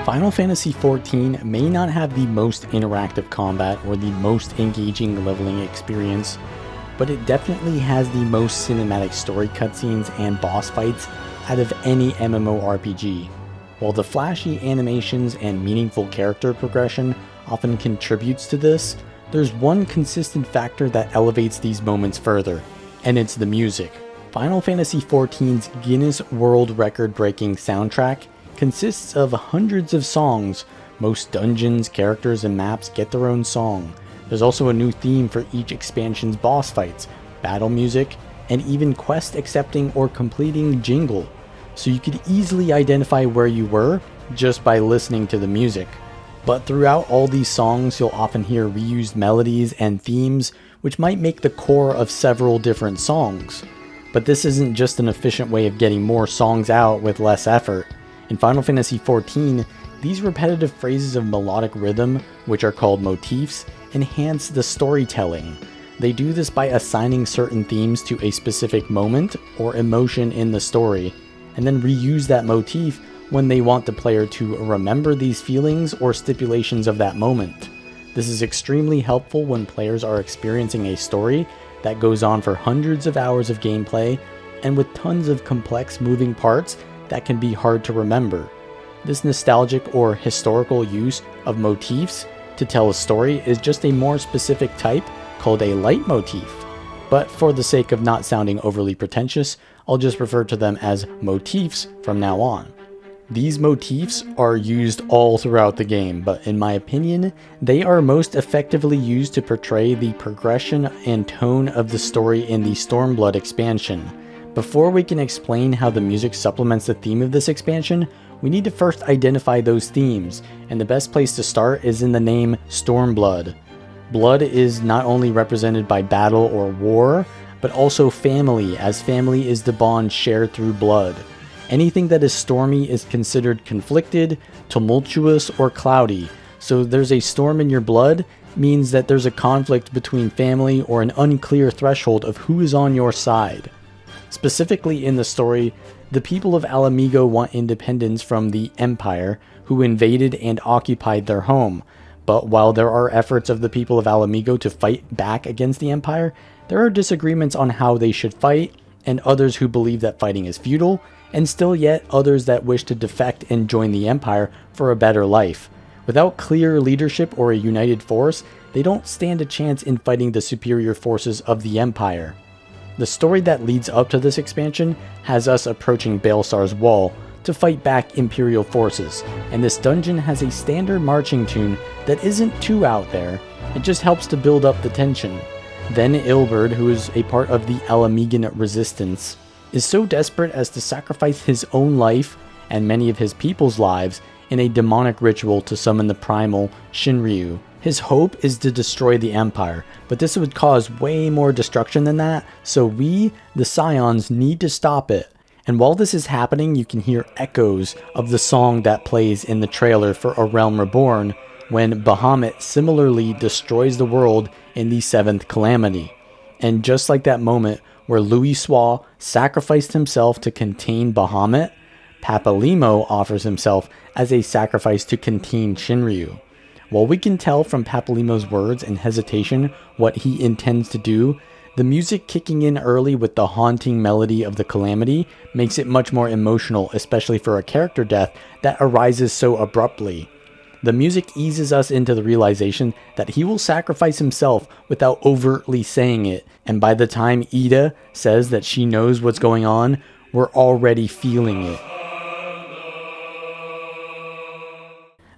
Final Fantasy XIV may not have the most interactive combat or the most engaging leveling experience, but it definitely has the most cinematic story cutscenes and boss fights out of any MMORPG. While the flashy animations and meaningful character progression often contributes to this, there's one consistent factor that elevates these moments further, and it's the music. Final Fantasy XIV's Guinness World Record-breaking soundtrack consists of hundreds of songs. Most dungeons, characters, and maps get their own song. There's also a new theme for each expansion's boss fights, battle music, and even quest accepting or completing jingle, so you could easily identify where you were just by listening to the music. But throughout all these songs, you'll often hear reused melodies and themes, which might make the core of several different songs. But this isn't just an efficient way of getting more songs out with less effort. In Final Fantasy XIV, these repetitive phrases of melodic rhythm, which are called motifs, enhance the storytelling. They do this by assigning certain themes to a specific moment or emotion in the story, and then reuse that motif when they want the player to remember these feelings or stipulations of that moment. This is extremely helpful when players are experiencing a story that goes on for hundreds of hours of gameplay and with tons of complex moving parts that can be hard to remember. This nostalgic or historical use of motifs to tell a story is just a more specific type called a leitmotif. But for the sake of not sounding overly pretentious, I'll just refer to them as motifs from now on. These motifs are used all throughout the game, but in my opinion, they are most effectively used to portray the progression and tone of the story in the Stormblood expansion. Before we can explain how the music supplements the theme of this expansion, we need to first identify those themes, and the best place to start is in the name Stormblood. Blood is not only represented by battle or war, but also family, as family is the bond shared through blood. Anything that is stormy is considered conflicted, tumultuous, or cloudy, so there's a storm in your blood means that there's a conflict between family or an unclear threshold of who is on your side. Specifically in the story, the people of Alamigo want independence from the Empire, who invaded and occupied their home. But while there are efforts of the people of Alamigo to fight back against the Empire, there are disagreements on how they should fight, and others who believe that fighting is futile, and still yet others that wish to defect and join the Empire for a better life. Without clear leadership or a united force, they don't stand a chance in fighting the superior forces of the Empire. The story that leads up to this expansion has us approaching Baelsar's Wall to fight back Imperial forces, and this dungeon has a standard marching tune that isn't too out there. It just helps to build up the tension. Then Ilberd, who is a part of the Alamigan resistance, is so desperate as to sacrifice his own life and many of his people's lives in a demonic ritual to summon the primal Shinryu. His hope is to destroy the Empire, but this would cause way more destruction than that, so we, the Scions, need to stop it. And while this is happening, you can hear echoes of the song that plays in the trailer for A Realm Reborn, when Bahamut similarly destroys the world in the 7th Calamity. And just like that moment where Louisoix sacrificed himself to contain Bahamut, Papalymo offers himself as a sacrifice to contain Shinryu. While we can tell from Papalymo's words and hesitation what he intends to do, the music kicking in early with the haunting melody of the Calamity makes it much more emotional, especially for a character death that arises so abruptly. The music eases us into the realization that he will sacrifice himself without overtly saying it, and by the time Ida says that she knows what's going on, we're already feeling it.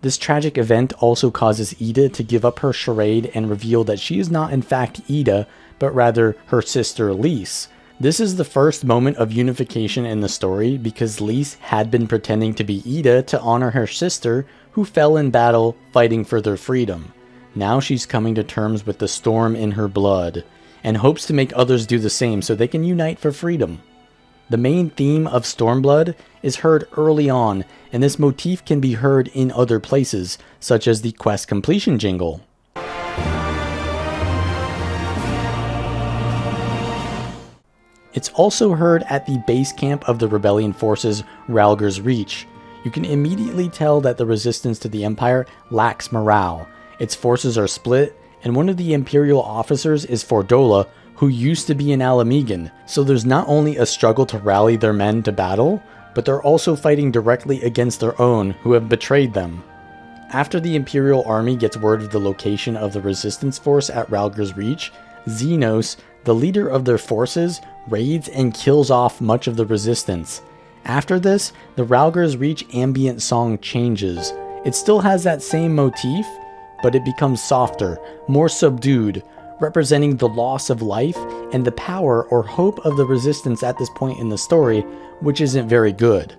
This tragic event also causes Ida to give up her charade and reveal that she is not in fact Ida, but rather her sister Lise. This is the first moment of unification in the story because Lise had been pretending to be Ida to honor her sister who fell in battle fighting for their freedom. Now she's coming to terms with the storm in her blood and hopes to make others do the same so they can unite for freedom. The main theme of Stormblood is heard early on, and this motif can be heard in other places, such as the quest completion jingle. It's also heard at the base camp of the rebellion forces, Ralger's Reach. You you can immediately tell that the resistance to the Empire lacks morale. Its forces are split, and one of the Imperial officers is Fordola, who used to be an Alamegan, so there's not only a struggle to rally their men to battle, but they're also fighting directly against their own who have betrayed them. After the Imperial army gets word of the location of the resistance force at Rhalgr's Reach, Xenos, the leader of their forces, raids and kills off much of the resistance. After this, the Rhalgr's Reach ambient song changes. It still has that same motif, but it becomes softer, more subdued, representing the loss of life and the power or hope of the resistance at this point in the story, which isn't very good.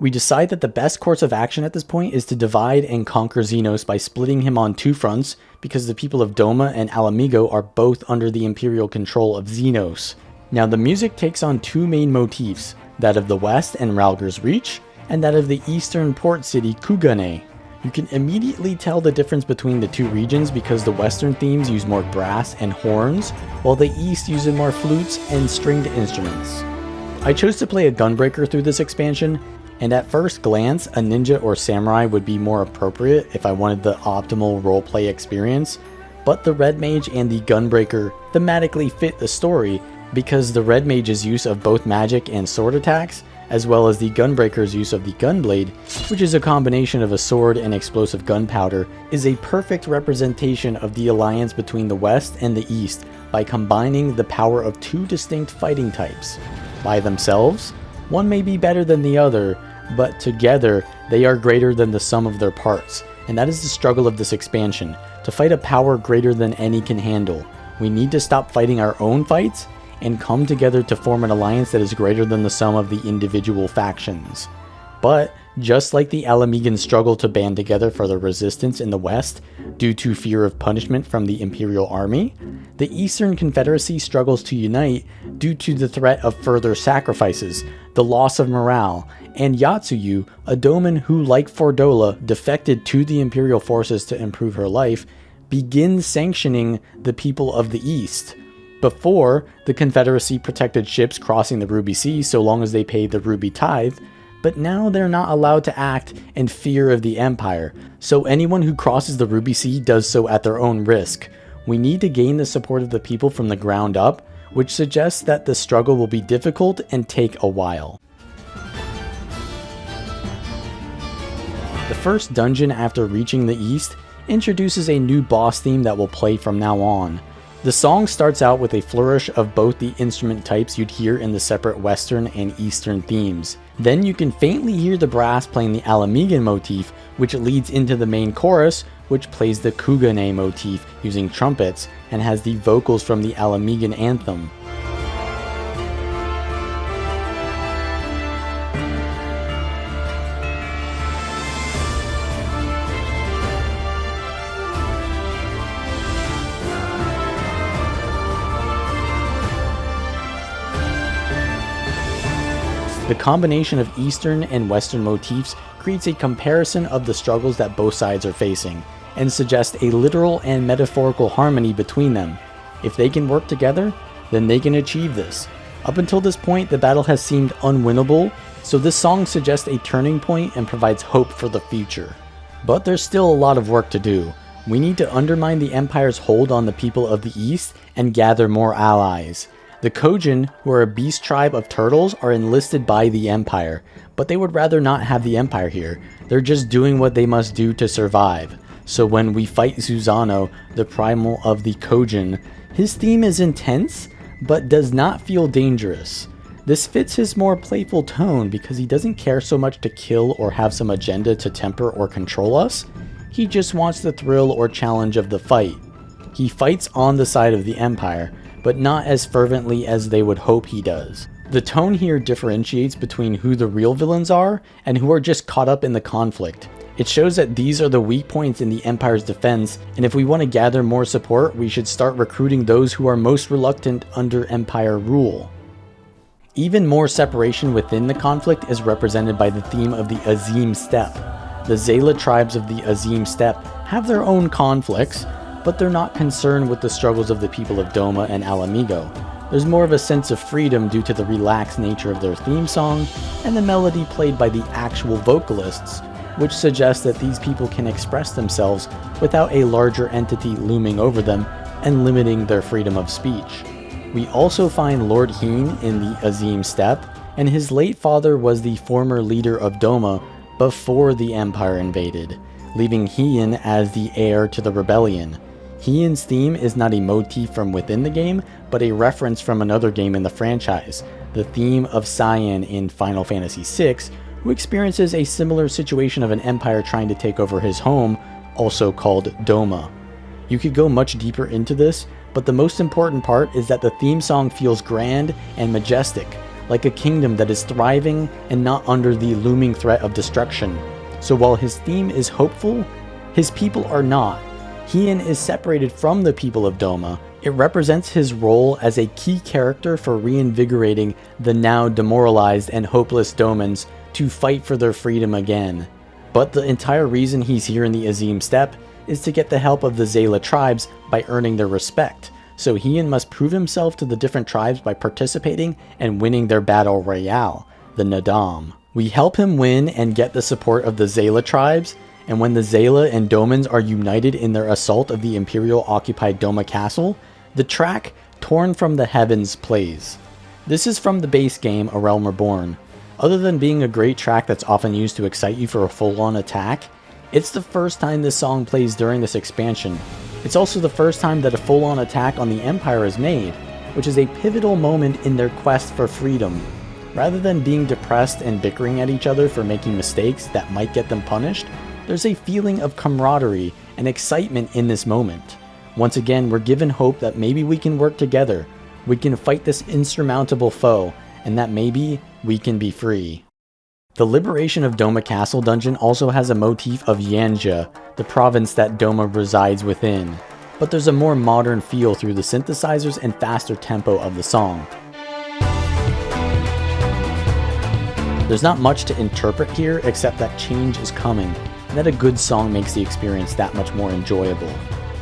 We decide that the best course of action at this point is to divide and conquer Xenos by splitting him on two fronts, because the people of Doma and Alamigo are both under the Imperial control of Xenos. Now the music takes on two main motifs, that of the west and Rhalgr's Reach, and that of the eastern port city Kugane. You can immediately tell the difference between the two regions because the western themes use more brass and horns, while the east uses more flutes and stringed instruments. I chose to play a gunbreaker through this expansion, and at first glance, a ninja or samurai would be more appropriate if I wanted the optimal roleplay experience, but the red mage and the gunbreaker thematically fit the story because the red mage's use of both magic and sword attacks, as well as the gunbreaker's use of the gunblade, which is a combination of a sword and explosive gunpowder, is a perfect representation of the alliance between the west and the east by combining the power of two distinct fighting types. By themselves, one may be better than the other, but together they are greater than the sum of their parts, and that is the struggle of this expansion, to fight a power greater than any can handle. We need to stop fighting our own fights and come together to form an alliance that is greater than the sum of the individual factions. But just like the Alamegans struggle to band together for the resistance in the west due to fear of punishment from the Imperial army, the Eastern Confederacy struggles to unite due to the threat of further sacrifices, the loss of morale, and Yatsuyu, a Doman who, like Fordola, defected to the Imperial forces to improve her life, begins sanctioning the people of the East. Before, the Confederacy protected ships crossing the Ruby Sea so long as they paid the Ruby Tithe, but now they're not allowed to act in fear of the Empire, so anyone who crosses the Ruby Sea does so at their own risk. We need to gain the support of the people from the ground up, which suggests that the struggle will be difficult and take a while. The first dungeon after reaching the east introduces a new boss theme that will play from now on. The song starts out with a flourish of both the instrument types you'd hear in the separate western and eastern themes. Then you can faintly hear the brass playing the Alamegan motif, which leads into the main chorus, which plays the Kugane motif using trumpets and has the vocals from the Alamegan anthem. The combination of Eastern and Western motifs creates a comparison of the struggles that both sides are facing, and suggests a literal and metaphorical harmony between them. If they can work together, then they can achieve this. Up until this point, the battle has seemed unwinnable, so this song suggests a turning point and provides hope for the future. But there's still a lot of work to do. We need to undermine the Empire's hold on the people of the East and gather more allies. The Kojin, who are a beast tribe of turtles, are enlisted by the Empire, but they would rather not have the Empire here. They're just doing what they must do to survive. So when we fight Zuzano, the primal of the Kojin, his theme is intense, but does not feel dangerous. This fits his more playful tone because he doesn't care so much to kill or have some agenda to temper or control us. He just wants the thrill or challenge of the fight. He fights on the side of the Empire, but not as fervently as they would hope he does. The tone here differentiates between who the real villains are and who are just caught up in the conflict. It shows that these are the weak points in the Empire's defense, and if we want to gather more support, we should start recruiting those who are most reluctant under Empire rule. Even more separation within the conflict is represented by the theme of the Azim Steppe. The Zayla tribes of the Azim Steppe have their own conflicts, but they're not concerned with the struggles of the people of Doma and Alamigo. There's more of a sense of freedom due to the relaxed nature of their theme song, and the melody played by the actual vocalists, which suggests that these people can express themselves without a larger entity looming over them and limiting their freedom of speech. We also find Lord Heen in the Azim Steppe, and his late father was the former leader of Doma before the Empire invaded, leaving Heen as the heir to the rebellion. Heen's theme is not a motif from within the game, but a reference from another game in the franchise, the theme of Cyan in Final Fantasy VI, who experiences a similar situation of an empire trying to take over his home, also called Doma. You could go much deeper into this, but the most important part is that the theme song feels grand and majestic, like a kingdom that is thriving and not under the looming threat of destruction. So while his theme is hopeful, his people are not. Hien is separated from the people of Doma. It represents his role as a key character for reinvigorating the now demoralized and hopeless Domans to fight for their freedom again. But the entire reason he's here in the Azim Steppe is to get the help of the Zayla tribes by earning their respect. So Hien must prove himself to the different tribes by participating and winning their battle royale, the Nadam. We help him win and get the support of the Zayla tribes, and when the Zayla and Domans are united in their assault of the Imperial-occupied Doma Castle, the track Torn from the Heavens plays. This is from the base game, A Realm Reborn. Other than being a great track that's often used to excite you for a full-on attack, it's the first time this song plays during this expansion. It's also the first time that a full-on attack on the Empire is made, which is a pivotal moment in their quest for freedom. Rather than being depressed and bickering at each other for making mistakes that might get them punished, there's a feeling of camaraderie and excitement in this moment. Once again, we're given hope that maybe we can work together, we can fight this insurmountable foe, and that maybe we can be free. The Liberation of Doma Castle dungeon also has a motif of Yanja, the province that Doma resides within, but there's a more modern feel through the synthesizers and faster tempo of the song. There's not much to interpret here except that change is coming, and that a good song makes the experience that much more enjoyable.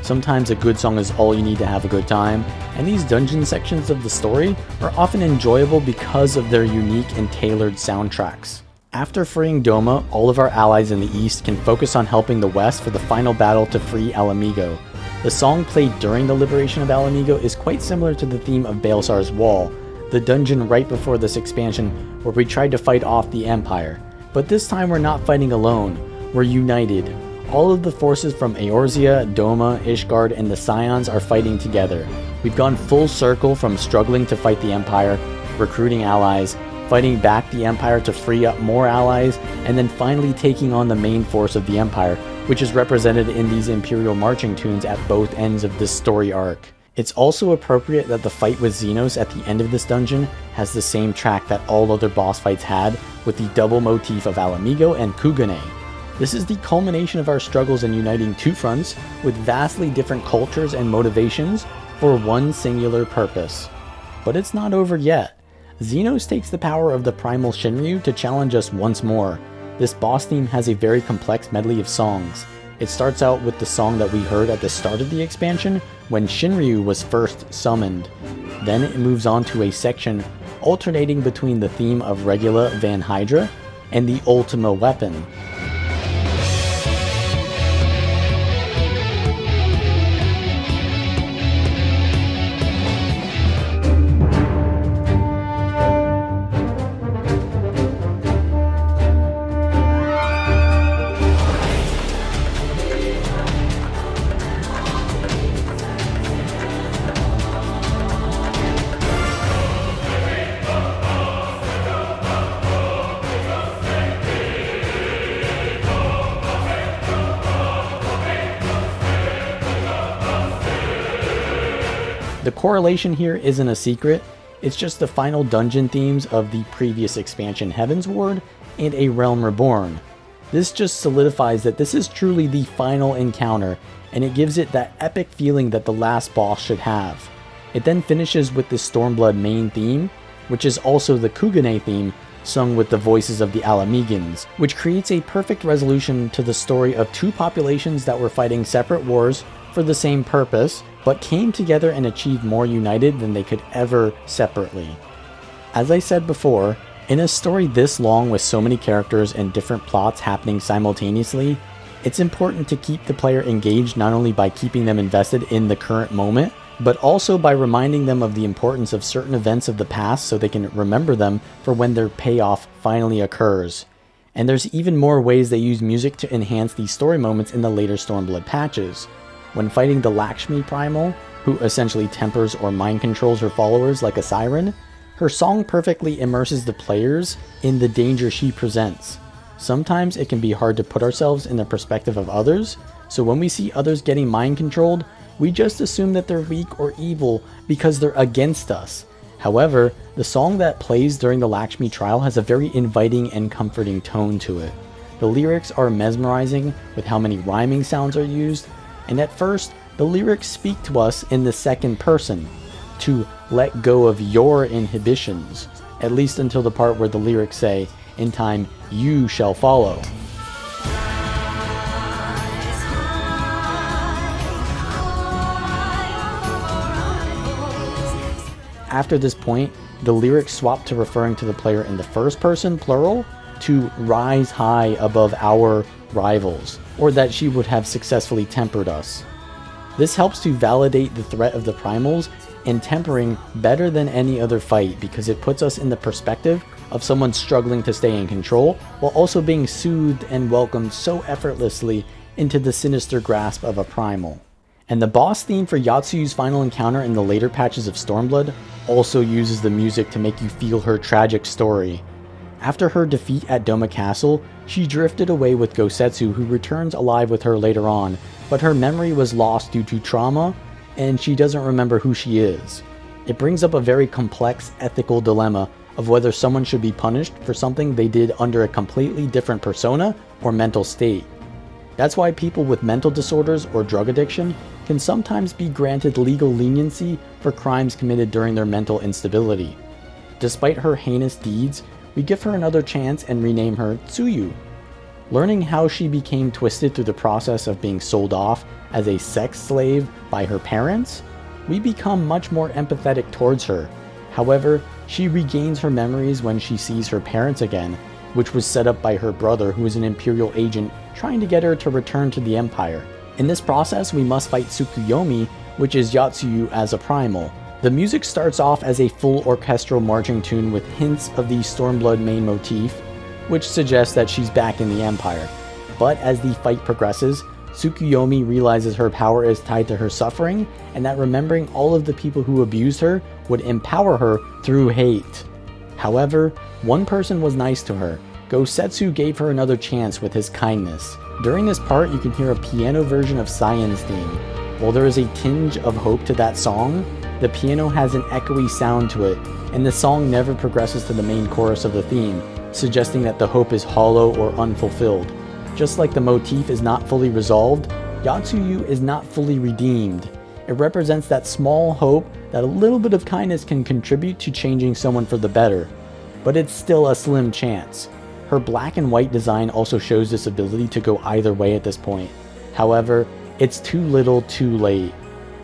Sometimes a good song is all you need to have a good time, and these dungeon sections of the story are often enjoyable because of their unique and tailored soundtracks. After freeing Doma, all of our allies in the east can focus on helping the west for the final battle to free Alamigo. The song played during the liberation of Alamigo is quite similar to the theme of Baelsar's Wall, the dungeon right before this expansion where we tried to fight off the Empire. But this time we're not fighting alone, we're united. All of the forces from Eorzea, Doma, Ishgard, and the Scions are fighting together. We've gone full circle from struggling to fight the Empire, recruiting allies, fighting back the Empire to free up more allies, and then finally taking on the main force of the Empire, which is represented in these Imperial marching tunes at both ends of this story arc. It's also appropriate that the fight with Xenos at the end of this dungeon has the same track that all other boss fights had, with the double motif of Alamigo and Kugane. This is the culmination of our struggles in uniting two fronts with vastly different cultures and motivations for one singular purpose. But it's not over yet. Xenos takes the power of the primal Shinryu to challenge us once more. This boss theme has a very complex medley of songs. It starts out with the song that we heard at the start of the expansion when Shinryu was first summoned. Then it moves on to a section alternating between the theme of Regula Van Hydra and the Ultima weapon. The correlation here isn't a secret, it's just the final dungeon themes of the previous expansion Heavensward and A Realm Reborn. This just solidifies that this is truly the final encounter, and it gives it that epic feeling that the last boss should have. It then finishes with the Stormblood main theme, which is also the Kugane theme, sung with the voices of the Alamegans, which creates a perfect resolution to the story of two populations that were fighting separate wars for the same purpose, but came together and achieved more united than they could ever separately. As I said before, in a story this long with so many characters and different plots happening simultaneously, it's important to keep the player engaged not only by keeping them invested in the current moment, but also by reminding them of the importance of certain events of the past so they can remember them for when their payoff finally occurs. And there's even more ways they use music to enhance these story moments in the later Stormblood patches. When fighting the Lakshmi Primal, who essentially tempers or mind controls her followers like a siren, her song perfectly immerses the players in the danger she presents. Sometimes it can be hard to put ourselves in the perspective of others, so when we see others getting mind controlled, we just assume that they're weak or evil because they're against us. However, the song that plays during the Lakshmi trial has a very inviting and comforting tone to it. The lyrics are mesmerizing with how many rhyming sounds are used, and at first, the lyrics speak to us in the second person, to let go of your inhibitions, at least until the part where the lyrics say, "In time, you shall follow." After this point, the lyrics swap to referring to the player in the first person, plural, to rise high above our rivals, or that she would have successfully tempered us. This helps to validate the threat of the primals and tempering better than any other fight because it puts us in the perspective of someone struggling to stay in control while also being soothed and welcomed so effortlessly into the sinister grasp of a primal. And the boss theme for Yatsuyu's final encounter in the later patches of Stormblood also uses the music to make you feel her tragic story. After her defeat at Doma Castle, she drifted away with Gosetsu, who returns alive with her later on, but her memory was lost due to trauma, and she doesn't remember who she is. It brings up a very complex ethical dilemma of whether someone should be punished for something they did under a completely different persona or mental state. That's why people with mental disorders or drug addiction can sometimes be granted legal leniency for crimes committed during their mental instability. Despite her heinous deeds, we give her another chance and rename her Tsuyu. Learning how she became twisted through the process of being sold off as a sex slave by her parents, we become much more empathetic towards her. However, she regains her memories when she sees her parents again, which was set up by her brother, who is an Imperial agent trying to get her to return to the Empire. In this process, we must fight Tsukuyomi, which is Yatsuyu as a primal. The music starts off as a full orchestral marching tune with hints of the Stormblood main motif, which suggests that she's back in the Empire. But as the fight progresses, Tsukuyomi realizes her power is tied to her suffering, and that remembering all of the people who abused her would empower her through hate. However, one person was nice to her. Gosetsu gave her another chance with his kindness. During this part, you can hear a piano version of Cyan's theme. While there is a tinge of hope to that song, the piano has an echoey sound to it, and the song never progresses to the main chorus of the theme, suggesting that the hope is hollow or unfulfilled. Just like the motif is not fully resolved, Yatsuyu is not fully redeemed. It represents that small hope that a little bit of kindness can contribute to changing someone for the better, but it's still a slim chance. Her black and white design also shows this ability to go either way at this point. However, it's too little too late.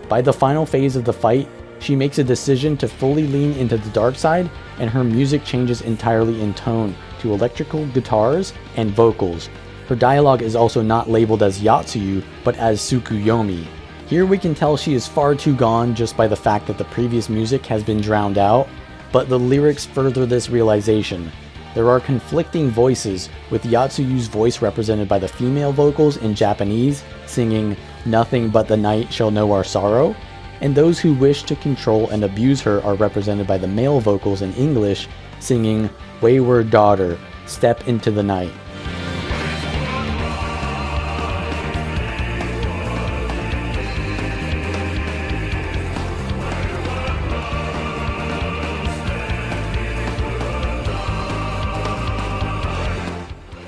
By the final phase of the fight, she makes a decision to fully lean into the dark side, and her music changes entirely in tone to electrical guitars and vocals. Her dialogue is also not labeled as Yatsuyu, but as Tsukuyomi. Here we can tell she is far too gone just by the fact that the previous music has been drowned out, but the lyrics further this realization. There are conflicting voices, with Yatsuyu's voice represented by the female vocals in Japanese, singing "Nothing but the night shall know our sorrow," and those who wish to control and abuse her are represented by the male vocals in English, singing "Wayward daughter, step into the night."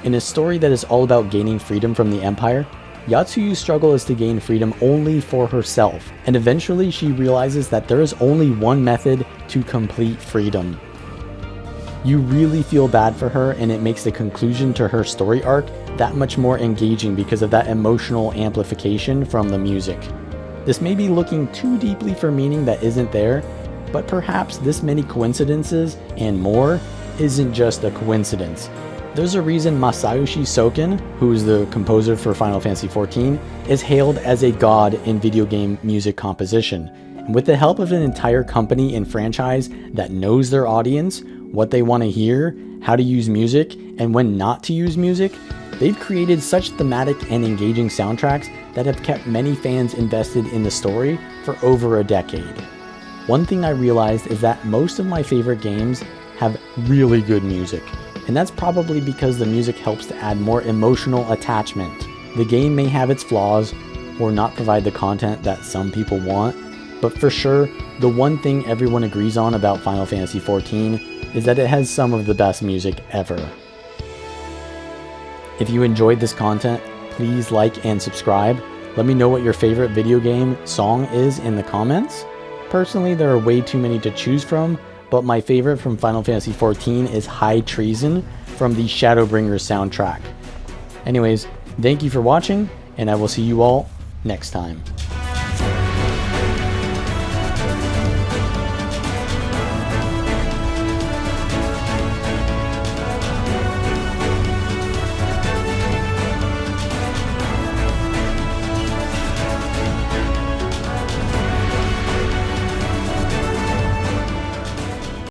In a story that is all about gaining freedom from the Empire, Yatsuyu's struggle is to gain freedom only for herself, and eventually she realizes that there is only one method to complete freedom. You really feel bad for her, and it makes the conclusion to her story arc that much more engaging because of that emotional amplification from the music. This may be looking too deeply for meaning that isn't there, but perhaps this many coincidences and more isn't just a coincidence. There's a reason Masayoshi Soken, who is the composer for Final Fantasy XIV, is hailed as a god in video game music composition. And with the help of an entire company and franchise that knows their audience, what they want to hear, how to use music, and when not to use music, they've created such thematic and engaging soundtracks that have kept many fans invested in the story for over a decade. One thing I realized is that most of my favorite games have really good music, and that's probably because the music helps to add more emotional attachment. The game may have its flaws or not provide the content that some people want, but for sure, the one thing everyone agrees on about Final Fantasy XIV is that it has some of the best music ever. If you enjoyed this content, please like and subscribe. Let me know what your favorite video game song is in the comments. Personally, there are way too many to choose from, but my favorite from Final Fantasy XIV is High Treason from the Shadowbringers soundtrack. Anyways, thank you for watching, and I will see you all next time.